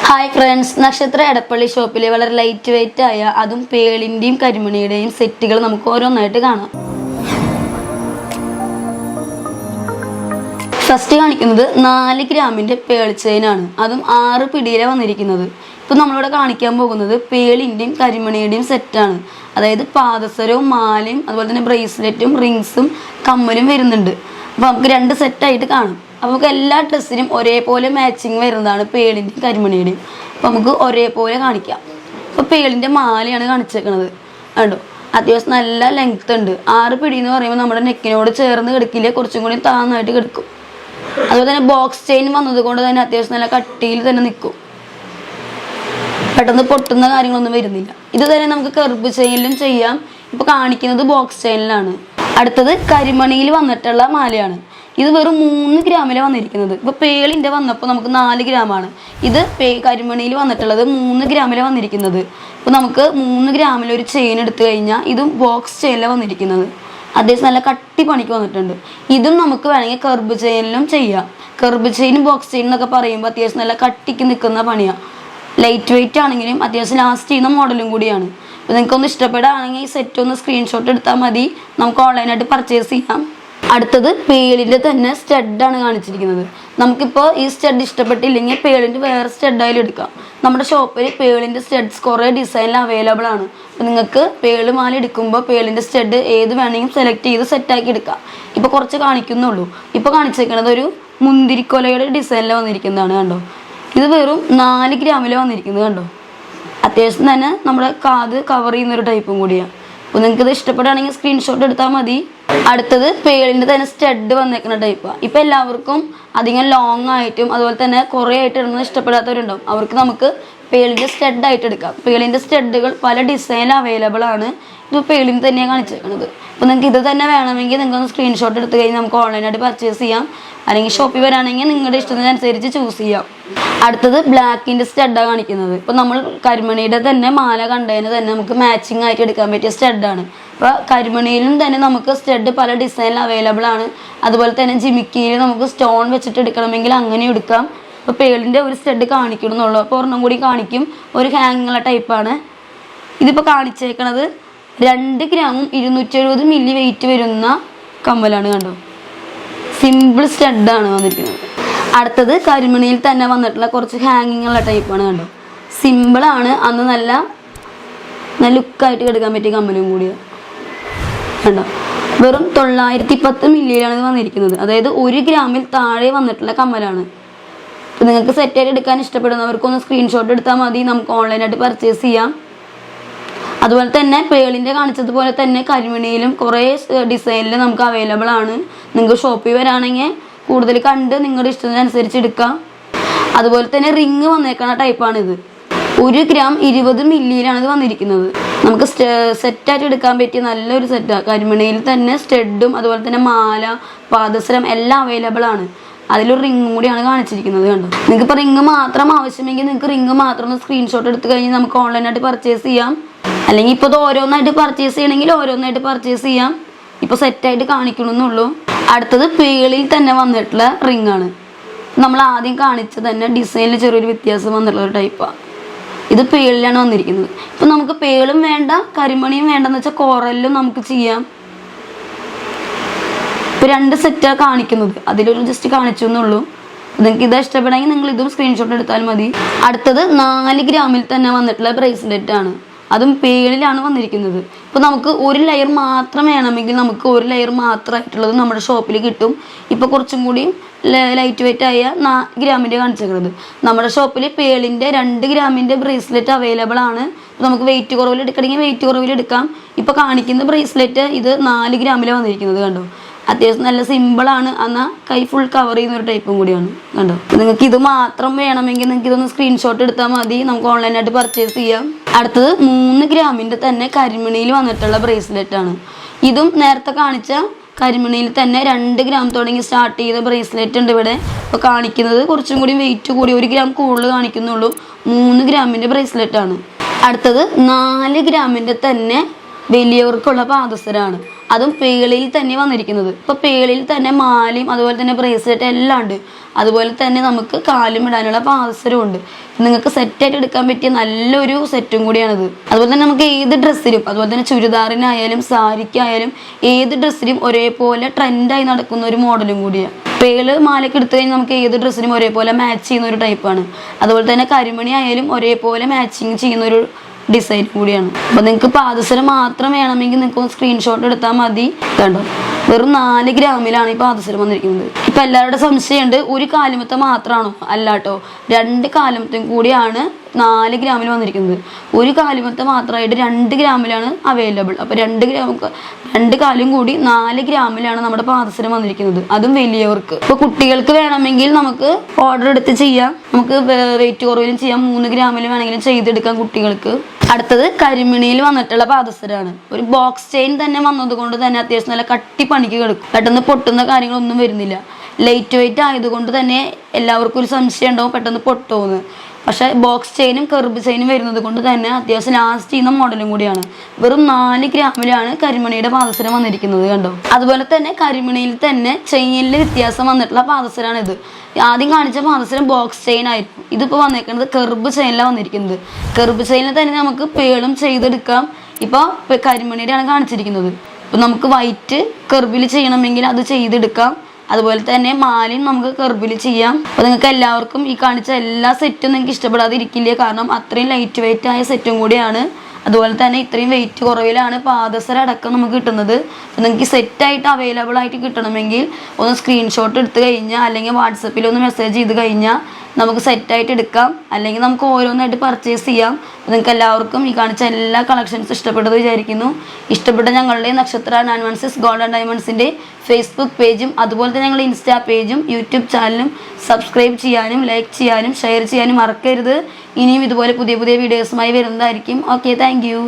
Hi friends, നക്ഷത്ര എടപ്പള്ളി ഷോപ്പിലെ വളരെ light weight ആയ അതും പേളിൻ്റെയും കരിമണിയുടെയും സെറ്റുകൾ നമുക്ക് ഓരോന്നായിട്ട് കാണാം. ഫസ്റ്റ് കാണിക്കുന്നത് 4 ഗ്രാമിൻ്റെ പേൾ ചെയിനാണ്. അതും 6 പിടിയിലെ വന്നിരിക്കുന്നത്. ഇപ്പോൾ നമ്മളിവിടെ കാണിക്കാൻ പോകുന്നത് പേളിൻ്റെയും കരിമണിയുടെയും സെറ്റാണ്. അതായത് പാദസരവും മാലയും അതുപോലെ തന്നെ ബ്രേസ്ലെറ്റും റിങ്സും കമ്മലും വരുന്നുണ്ട്. അപ്പോൾ നമുക്ക് 2 സെറ്റായിട്ട് കാണും. അപ്പോൾ നമുക്ക് എല്ലാ ഡ്രസ്സിനും ഒരേപോലെ മാച്ചിങ് വരുന്നതാണ് പേളിൻ്റെയും കരിമണിയുടെയും. അപ്പോൾ നമുക്ക് ഒരേപോലെ കാണിക്കാം. അപ്പോൾ പേളിൻ്റെ മാലയാണ് കാണിച്ചേക്കുന്നത്. കണ്ടോ, അത്യാവശ്യം നല്ല ലെങ്ത് ഉണ്ട്. 6 പിടി എന്ന് പറയുമ്പോൾ നമ്മുടെ നെക്കിനോട് ചേർന്ന് കിടക്കില്ല, കുറച്ചും കൂടി താന്നായിട്ട് കിടക്കും. അതുപോലെ തന്നെ ബോക്സ് ചെയിൻ വന്നത് കൊണ്ട് തന്നെ അത്യാവശ്യം നല്ല കട്ടിയിൽ തന്നെ നിൽക്കും. പെട്ടെന്ന് പൊട്ടുന്ന കാര്യങ്ങളൊന്നും വരുന്നില്ല. ഇത് തന്നെ നമുക്ക് കർബ് ചെയിനിലും ചെയ്യാം. ഇപ്പോൾ കാണിക്കുന്നത് ബോക്സ് ചെയിനിലാണ്. അടുത്തത് കരിമണിയിൽ വന്നിട്ടുള്ള മാലയാണ്. ഇത് വെറും 3 ഗ്രാമിലാണ് വന്നിരിക്കുന്നത്. ഇപ്പോൾ പേളിൻ്റെ വന്നപ്പോൾ നമുക്ക് 4 ഗ്രാമാണ്. ഇത് കരിമണിയിൽ വന്നിട്ടുള്ളത് 3 ഗ്രാമിലാണ് വന്നിരിക്കുന്നത്. ഇപ്പോൾ നമുക്ക് 3 ഗ്രാമിൽ ഒരു ചെയിൻ എടുത്തു കഴിഞ്ഞാൽ ഇതും ബോക്സ് ചെയിനിലാണ് വന്നിരിക്കുന്നത്. അത്യാവശ്യം നല്ല കട്ടി പണിക്ക് വന്നിട്ടുണ്ട്. ഇതും നമുക്ക് വേണമെങ്കിൽ കർബ് ചെയിനിലും ചെയ്യാം. കർബ് ചെയിനും ബോക്സ് ചെയിൻ എന്നൊക്കെ പറയുമ്പോൾ അത്യാവശ്യം നല്ല കട്ടിക്ക് നിൽക്കുന്ന പണിയാണ്. ലൈറ്റ് വെയിറ്റ് ആണെങ്കിലും അത്യാവശ്യം ലാസ്റ്റ് ചെയ്യുന്ന മോഡലും കൂടിയാണ്. അപ്പോൾ നിങ്ങൾക്കൊന്ന് ഇഷ്ടപ്പെടുകയാണെങ്കിൽ ഈ സെറ്റ് ഒന്ന് സ്ക്രീൻഷോട്ട് എടുത്താൽ മതി. നമുക്ക് ഓൺലൈനായിട്ട് പർച്ചേസ് ചെയ്യാം. അടുത്തത് പേളിൻ്റെ തന്നെ സ്റ്റഡാണ് കാണിച്ചിരിക്കുന്നത്. നമുക്കിപ്പോൾ ഈ സ്റ്റഡ് ഇഷ്ടപ്പെട്ടില്ലെങ്കിൽ പേളിൻ്റെ വേറെ സ്റ്റഡായാലും എടുക്കാം. നമ്മുടെ ഷോപ്പിൽ പേളിൻ്റെ സ്റ്റഡ്സ് കുറേ ഡിസൈനിൽ അവൈലബിൾ ആണ്. അപ്പോൾ നിങ്ങൾക്ക് പേള് മാല എടുക്കുമ്പോൾ പേളിൻ്റെ സ്റ്റഡ് ഏത് വേണമെങ്കിലും സെലക്ട് ചെയ്ത് സെറ്റാക്കി എടുക്കാം. ഇപ്പോൾ കുറച്ച് കാണിക്കുന്നുള്ളൂ. ഇപ്പോൾ കാണിച്ചേക്കുന്നത് ഒരു മുന്തിരിക്കൊലയുടെ ഡിസൈനിൽ വന്നിരിക്കുന്നതാണ്. കണ്ടോ, ഇത് വെറും 4 ഗ്രാമിൽ വന്നിരിക്കുന്നത്. കണ്ടോ, അത്യാവശ്യം തന്നെ നമ്മുടെ കാത് കവർ ചെയ്യുന്നൊരു ടൈപ്പും കൂടിയാണ്. അപ്പോൾ നിങ്ങൾക്ക് ഇത് ഇഷ്ടപ്പെടുകയാണെങ്കിൽ സ്ക്രീൻഷോട്ട് എടുത്താൽ മതി. അടുത്തത് പേളിൻ്റെ തന്നെ സ്റ്റഡ് വന്നേക്കുന്ന ടൈപ്പാണ്. ഇപ്പോൾ എല്ലാവർക്കും അധികം ലോങ് ആയിട്ടും അതുപോലെ തന്നെ കുറേ ആയിട്ട് ഇടുന്നത് ഇഷ്ടപ്പെടാത്തവരുണ്ടാവും. അവർക്ക് നമുക്ക് പേളിൻ്റെ സ്റ്റഡായിട്ട് എടുക്കാം. പേളിൻ്റെ സ്റ്റഡുകൾ പല ഡിസൈനിൽ അവൈലബിൾ ആണ്. ഇത് പേളിന് തന്നെയാണ് കാണിച്ചേക്കുന്നത്. അപ്പോൾ നിങ്ങൾക്ക് ഇത് തന്നെ വേണമെങ്കിൽ നിങ്ങൾക്കൊന്ന് സ്ക്രീൻഷോട്ട് എടുത്ത് കഴിഞ്ഞാൽ നമുക്ക് ഓൺലൈനായിട്ട് പർച്ചേസ് ചെയ്യാം. അല്ലെങ്കിൽ ഷോപ്പിൽ വരാണെങ്കിൽ നിങ്ങളുടെ ഇഷ്ടത്തിനനുസരിച്ച് ചൂസ് ചെയ്യാം. അടുത്തത് ബ്ലാക്കിൻ്റെ സ്റ്റഡാണ് കാണിക്കുന്നത്. ഇപ്പോൾ നമ്മൾ കരിമണിയുടെ തന്നെ മാല കണ്ടതിന് തന്നെ നമുക്ക് മാച്ചിങ് ആയിട്ട് എടുക്കാൻ പറ്റിയ സ്റ്റഡാണ്. അപ്പോൾ കരിമണിയിലും തന്നെ നമുക്ക് സ്റ്റഡ് പല ഡിസൈനിൽ അവൈലബിൾ ആണ്. അതുപോലെ തന്നെ ജിമിക്കിയിൽ നമുക്ക് സ്റ്റോൺ വെച്ചിട്ട് എടുക്കണമെങ്കിൽ അങ്ങനെ എടുക്കാം. ഇപ്പോൾ പേളിൻ്റെ ഒരു സ്റ്റഡ് കാണിക്കണമെന്നുള്ളൂ. അപ്പോൾ ഒരെണ്ണം കൂടി കാണിക്കും. ഒരു ഹാങ്ങുള്ള ടൈപ്പാണ്. ഇതിപ്പോൾ കാണിച്ചേക്കണത് 2 ഗ്രാമും 270 മില്ലി വെയിറ്റ് വരുന്ന കമ്മലാണ്. കണ്ടോ, സിമ്പിൾ സ്റ്റഡാണ് വന്നിരിക്കുന്നത്. അടുത്തത് കരിമണിയിൽ തന്നെ വന്നിട്ടുള്ള കുറച്ച് ഹാങ്ങിങ് ഉള്ള ടൈപ്പാണ്. കണ്ടോ, സിമ്പിളാണ്, അന്ന് നല്ല ലുക്കായിട്ട് എടുക്കാൻ പറ്റിയ കമ്മലും കൂടിയാണ്. കണ്ടോ, വെറും 910 മില്ലിയിലാണ് ഇത് വന്നിരിക്കുന്നത്. അതായത് 1 ഗ്രാമിൽ താഴെ വന്നിട്ടുള്ള കമ്മലാണ്. അപ്പോൾ നിങ്ങൾക്ക് സെറ്റായിട്ട് എടുക്കാൻ ഇഷ്ടപ്പെടുന്നവർക്കൊന്ന് സ്ക്രീൻഷോട്ട് എടുത്താൽ മതി. നമുക്ക് ഓൺലൈനായിട്ട് പർച്ചേസ് ചെയ്യാം. അതുപോലെ തന്നെ പേളിൻ്റെ കാണിച്ചതുപോലെ തന്നെ കരിമണിയിലും കുറേ ഡിസൈനിൽ നമുക്ക് അവൈലബിൾ ആണ്. നിങ്ങൾക്ക് ഷോപ്പിൽ വരാണെങ്കിൽ കൂടുതൽ കണ്ട് നിങ്ങളുടെ ഇഷ്ടത്തിനനുസരിച്ച് എടുക്കാം. അതുപോലെ തന്നെ റിങ് വന്നേക്കുന്ന ടൈപ്പാണിത്. 1 ഗ്രാം 20 മില്ലിയിലാണ് ഇത് വന്നിരിക്കുന്നത്. നമുക്ക് സെറ്റായിട്ട് എടുക്കാൻ പറ്റിയ നല്ലൊരു സെറ്റാണ്. കരിമണിയിൽ തന്നെ സ്റ്റഡും അതുപോലെ തന്നെ മാല, പാദസരം എല്ലാം അവൈലബിൾ ആണ്. അതിലൊരു റിങ്ങും കൂടിയാണ് കാണിച്ചിരിക്കുന്നത്. കണ്ടോ, നിങ്ങൾക്ക് ഇപ്പോൾ റിങ് മാത്രം ആവശ്യമെങ്കിൽ നിങ്ങൾക്ക് റിങ് മാത്രം ഒന്ന് സ്ക്രീൻഷോട്ട് എടുത്ത് കഴിഞ്ഞ് നമുക്ക് ഓൺലൈനായിട്ട് പർച്ചേസ് ചെയ്യാം. അല്ലെങ്കിൽ ഇപ്പോൾ ഇത് ഓരോന്നായിട്ട് പർച്ചേസ് ചെയ്യണമെങ്കിൽ ഓരോന്നായിട്ട് പർച്ചേസ് ചെയ്യാം. ഇപ്പോൾ സെറ്റായിട്ട് കാണിക്കണമെന്നുള്ളൂ. അടുത്തത് പേളിൽ തന്നെ വന്നിട്ടുള്ള റിങ് ആണ്. നമ്മൾ ആദ്യം കാണിച്ചത് തന്നെ ഡിസൈനിൽ ചെറിയൊരു വ്യത്യാസം വന്നിട്ടുള്ള ഒരു ടൈപ്പാണ്. ഇത് പേളിലാണ് വന്നിരിക്കുന്നത്. ഇപ്പോൾ നമുക്ക് പേളും വേണ്ട കരിമണിയും വേണ്ടെന്ന് വെച്ചാൽ കോറലിലും നമുക്ക് ചെയ്യാം. ഇപ്പോൾ 2 സെറ്റാണ് കാണിക്കുന്നത്. അതിലൊരു ജസ്റ്റ് കാണിച്ചു എന്നുള്ളൂ. നിങ്ങൾക്ക് ഇത് ഇഷ്ടപ്പെടെങ്കിൽ നിങ്ങൾ ഇതും സ്ക്രീൻഷോട്ട് എടുത്താൽ മതി. അടുത്തത് 4 ഗ്രാമിൽ തന്നെ വന്നിട്ടുള്ള ബ്രേസ്ലെറ്റ് ആണ്. അതും പേളിലാണ് വന്നിരിക്കുന്നത്. ഇപ്പോൾ നമുക്ക് ഒരു ലെയർ മാത്രം വേണമെങ്കിൽ നമുക്ക് ഒരു ലെയർ മാത്രമായിട്ടുള്ളത് നമ്മുടെ ഷോപ്പിൽ കിട്ടും. ഇപ്പോൾ കുറച്ചും കൂടി ലൈറ്റ് വെയിറ്റ് ആയ 4 ഗ്രാമിൻ്റെ കാണിച്ചേക്കുന്നത്. നമ്മുടെ ഷോപ്പിൽ പേളിൻ്റെ 2 ഗ്രാമിൻ്റെ ബ്രേസ്ലെറ്റ് അവൈലബിൾ ആണ്. നമുക്ക് വെയിറ്റ് കുറവിൽ എടുക്കണമെങ്കിൽ വെയിറ്റ് കുറവിൽ എടുക്കാം. ഇപ്പോൾ കാണിക്കുന്ന ബ്രേസ്ലെറ്റ് ഇത് 4 ഗ്രാമിലാണ് വന്നിരിക്കുന്നത്. കണ്ടോ, അത്യാവശ്യം നല്ല സിമ്പിളാണ്, എന്നാൽ കൈ ഫുൾ കവർ ചെയ്യുന്ന ഒരു ടൈപ്പും കൂടിയാണ്. കണ്ടോ, നിങ്ങൾക്ക് ഇത് മാത്രം വേണമെങ്കിൽ നിങ്ങൾക്ക് ഇതൊന്ന് സ്ക്രീൻഷോട്ട് എടുത്താൽ മതി. നമുക്ക് ഓൺലൈനായിട്ട് പർച്ചേസ് ചെയ്യാം. അടുത്തത് 3 ഗ്രാമിൻ്റെ തന്നെ കരിമണിയിൽ വന്നിട്ടുള്ള ബ്രേസ്ലെറ്റ് ആണ്. ഇതും നേരത്തെ കാണിച്ച കരിമണിയിൽ തന്നെ 2 ഗ്രാം തുടങ്ങി സ്റ്റാർട്ട് ചെയ്ത ബ്രേസ്ലെറ്റ് ഉണ്ട് ഇവിടെ. ഇപ്പോൾ കാണിക്കുന്നത് കുറച്ചും കൂടി വെയിറ്റ് കൂടി 1 ഗ്രാം കൂടുതൽ കാണിക്കുന്നുള്ളൂ. 3 ഗ്രാമിൻ്റെ ബ്രേസ്ലെറ്റ് ആണ്. അടുത്തത് 4 ഗ്രാമിൻ്റെ തന്നെ വലിയവർക്കുള്ള പാദസരമാണ്. അതും പേളിയിൽ തന്നെ വന്നിരിക്കുന്നത്. ഇപ്പോൾ പേളിയിൽ തന്നെ മാലയും അതുപോലെ തന്നെ ബ്രേസ്ലെറ്റ് എല്ലാം ഉണ്ട്. അതുപോലെ തന്നെ നമുക്ക് കാലും ഇടാനുള്ള പാദസരവും ഉണ്ട്. നിങ്ങൾക്ക് സെറ്റായിട്ട് എടുക്കാൻ പറ്റിയ നല്ലൊരു സെറ്റും കൂടിയാണിത്. അതുപോലെ തന്നെ നമുക്ക് ഏത് ഡ്രസ്സിലും, അതുപോലെ തന്നെ ചുരിദാറിനായാലും സാരിക്കായാലും ഏത് ഡ്രസ്സിലും ഒരേപോലെ ട്രെൻഡായി നടക്കുന്ന ഒരു മോഡലും കൂടിയാണ്. പേള് മാലയ്ക്ക് എടുത്തു കഴിഞ്ഞാൽ നമുക്ക് ഏത് ഡ്രസ്സിനും ഒരേപോലെ മാച്ച് ചെയ്യുന്ന ഒരു ടൈപ്പാണ്. അതുപോലെ തന്നെ കരിമണി ആയാലും ഒരേപോലെ മാച്ചിങ് ചെയ്യുന്ന ഒരു ഡിസൈൻ കൂടിയാണ്. അപ്പോൾ നിങ്ങൾക്ക് പാദസരം മാത്രം വേണമെങ്കിൽ നിങ്ങൾക്ക് സ്ക്രീൻഷോട്ട് എടുത്താൽ മതി. കണ്ടോ, വെറും 4 ഗ്രാമിലാണ് ഈ പാദസരം വന്നിരിക്കുന്നത്. ഇപ്പം എല്ലാവരുടെ സംശയമുണ്ട്, ഒരു കാലുമത്തെ മാത്രമാണോ? അല്ലാട്ടോ, 2 കാലുമത്തും കൂടിയാണ് 4 ഗ്രാമിൽ വന്നിരിക്കുന്നത്. ഒരു കാലുമത്തെ മാത്രമായിട്ട് 2 ഗ്രാമിലാണ് അവൈലബിൾ. അപ്പോൾ 2 കാലും കൂടി 4 ഗ്രാമിലാണ് നമ്മുടെ പാദസരം വന്നിരിക്കുന്നത്, അതും വലിയവർക്ക്. ഇപ്പോൾ കുട്ടികൾക്ക് വേണമെങ്കിൽ നമുക്ക് ഓർഡർ എടുത്ത് ചെയ്യാം. നമുക്ക് വെയിറ്റ് കുറവിലും ചെയ്യാം, 3 ഗ്രാമിൽ വേണമെങ്കിലും ചെയ്തെടുക്കാം കുട്ടികൾക്ക്. അടുത്തത് കരിമണിയിൽ വന്നിട്ടുള്ള പാദസരമാണ്. ഒരു ബോക്സ് ചെയിൻ തന്നെ വന്നത് കൊണ്ട് തന്നെ അത്യാവശ്യം നല്ല കട്ടി പണിക്ക് കിടക്കും. പെട്ടെന്ന് പൊട്ടുന്ന കാര്യങ്ങളൊന്നും വരുന്നില്ല. ലൈറ്റ് വെയിറ്റ് ആയതുകൊണ്ട് തന്നെ എല്ലാവർക്കും ഒരു സംശയം ഉണ്ടാവും പെട്ടെന്ന് പൊട്ടുമെന്ന്. പക്ഷേ ബോക്സ് ചെയിനും കർബ് ചെയിനും വരുന്നത് കൊണ്ട് തന്നെ അത്യാവശ്യം ലാസ്റ്റ് ചെയ്യുന്ന മോഡലും കൂടിയാണ്. വെറും 4 ഗ്രാമിലാണ് കരിമണിയുടെ പാദസരം വന്നിരിക്കുന്നത്. കണ്ടോ, അതുപോലെ തന്നെ കരിമണിയിൽ തന്നെ ചെയിനിൽ വ്യത്യാസം വന്നിട്ടുള്ള പാദസരമാണ് ഇത്. ആദ്യം കാണിച്ച പാദസരം ബോക്സ് ചെയിൻ ആയിരുന്നു. ഇതിപ്പോൾ വന്നിരിക്കുന്നത് കർബ് ചെയിനിലാണ് വന്നിരിക്കുന്നത്. കർബ് ചെയിനിൽ തന്നെ നമുക്ക് പേളും ചെയ്തെടുക്കാം. ഇപ്പോൾ കരിമണിയുടെയാണ് കാണിച്ചിരിക്കുന്നത്. ഇപ്പോൾ നമുക്ക് വൈറ്റ് കർബിൽ ചെയ്യണമെങ്കിൽ അത് ചെയ്തെടുക്കാം. അതുപോലെ തന്നെ മാലയും നമുക്ക് കർബിൽ ചെയ്യാം. അപ്പോൾ നിങ്ങൾക്ക് എല്ലാവർക്കും ഈ കാണിച്ച എല്ലാ സെറ്റും നിങ്ങൾക്ക് ഇഷ്ടപ്പെടാതിരിക്കില്ല, കാരണം അത്രയും ലൈറ്റ് വെയിറ്റ് ആയ സെറ്റും കൂടിയാണ്. അതുപോലെ തന്നെ ഇത്രയും വെയിറ്റ് കുറവിലാണ് പാദസരം അടക്കം നമുക്ക് കിട്ടുന്നത്. അപ്പോൾ നിങ്ങൾക്ക് സെറ്റായിട്ട് അവൈലബിൾ ആയിട്ട് കിട്ടണമെങ്കിൽ ഒന്ന് സ്ക്രീൻഷോട്ട് എടുത്ത് കഴിഞ്ഞാൽ, അല്ലെങ്കിൽ വാട്സപ്പിൽ ഒന്ന് മെസ്സേജ് ചെയ്ത് കഴിഞ്ഞാൽ നമുക്ക് സെറ്റായിട്ട് എടുക്കാം. അല്ലെങ്കിൽ നമുക്ക് ഓരോന്നായിട്ട് പർച്ചേസ് ചെയ്യാം. നിങ്ങൾക്ക് എല്ലാവർക്കും ഈ കാണിച്ച എല്ലാ കളക്ഷൻസും ഇഷ്ടപ്പെട്ടത് വിചാരിക്കുന്നു. ഇഷ്ടപ്പെട്ട ഞങ്ങളുടെ നക്ഷത്ര 916 ഗോൾഡ് ആൻഡ് ഡയമണ്ട്സിൻ്റെ ഫേസ്ബുക്ക് പേജും അതുപോലെ തന്നെ ഞങ്ങളുടെ ഇൻസ്റ്റാ പേജും യൂട്യൂബ് ചാനലും സബ്സ്ക്രൈബ് ചെയ്യാനും ലൈക്ക് ചെയ്യാനും ഷെയർ ചെയ്യാനും മറക്കരുത്. ഇനിയും ഇതുപോലെ പുതിയ വീഡിയോസുമായി വരുന്നതായിരിക്കും. Okay, thank you.